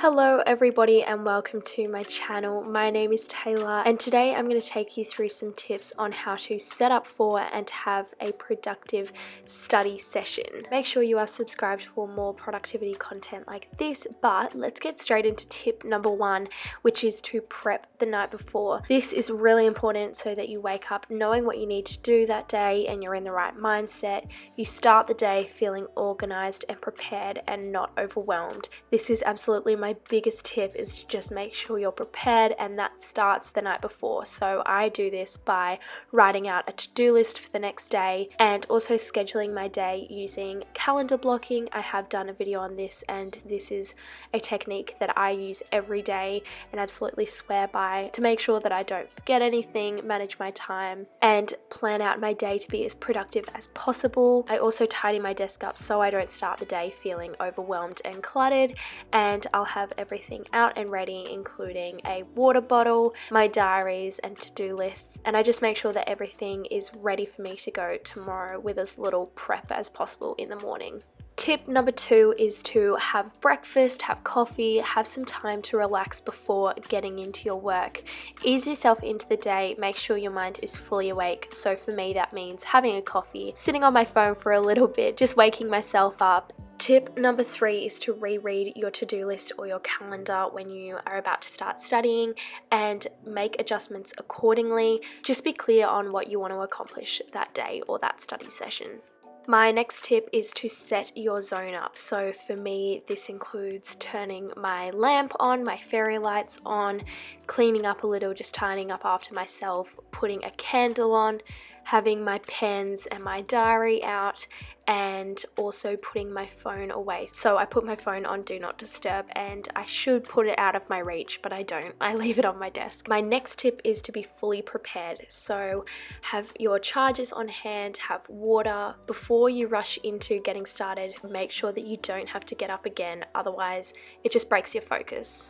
Hello everybody and welcome to my channel. My name is Taylor and today I'm going to take you through some tips on how to set up for and have a productive study session. Make sure you are subscribed for more productivity content like this, but let's get straight into tip number 1, which is to prep the night before. This is really important so that you wake up knowing what you need to do that day and you're in the right mindset. You start the day feeling organized and prepared and not overwhelmed. This is absolutely my biggest tip, is to just make sure you're prepared, and that starts the night before. So I do this by writing out a to-do list for the next day and also scheduling my day using calendar blocking. I have done a video on this and this is a technique that I use every day and absolutely swear by to make sure that I don't forget anything, manage my time and plan out my day to be as productive as possible. I also tidy my desk up so I don't start the day feeling overwhelmed and cluttered, and I'll have everything out and ready, including a water bottle, my diaries and to-do lists, and I just make sure that everything is ready for me to go tomorrow with as little prep as possible in the morning. Tip number 2 is to have breakfast, have coffee, have some time to relax before getting into your work. Ease yourself into the day, make sure your mind is fully awake. So for me that means having a coffee, sitting on my phone for a little bit, just waking myself up. Tip number 3 is to reread your to-do list or your calendar when you are about to start studying and make adjustments accordingly. Just be clear on what you want to accomplish that day or that study session. My next tip is to set your zone up. So for me, this includes turning my lamp on, my fairy lights on, cleaning up a little, just tidying up after myself, putting a candle on, having my pens and my diary out, and also putting my phone away. So I put my phone on do not disturb, and I should put it out of my reach, but I don't. I leave it on my desk. My next tip is to be fully prepared. So have your chargers on hand, have water. Before you rush into getting started, make sure that you don't have to get up again, otherwise it just breaks your focus.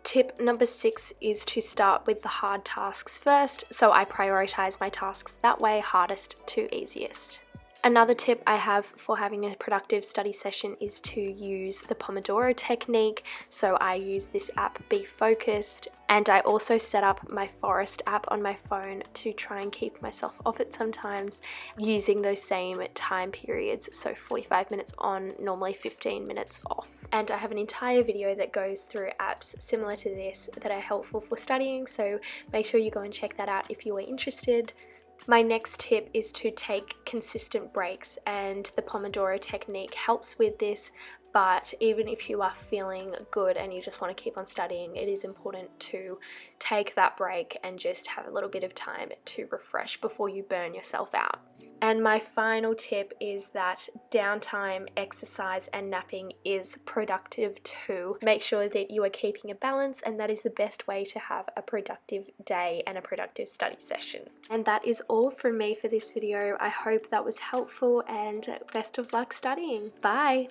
Tip number 6 is to start with the hard tasks first, so I prioritize my tasks that way, hardest to easiest. Another tip I have for having a productive study session is to use the Pomodoro technique. So I use this app Be Focused, and I also set up my Forest app on my phone to try and keep myself off it sometimes, using those same time periods. So 45 minutes on, normally 15 minutes off. And I have an entire video that goes through apps similar to this that are helpful for studying, so make sure you go and check that out if you are interested. My next tip is to take consistent breaks, and the Pomodoro technique helps with this, but even if you are feeling good and you just want to keep on studying, it is important to take that break and just have a little bit of time to refresh before you burn yourself out. And my final tip is that downtime, exercise and napping is productive too. Make sure that you are keeping a balance, and that is the best way to have a productive day and a productive study session. And that is all from me for this video. I hope that was helpful, and best of luck studying. Bye!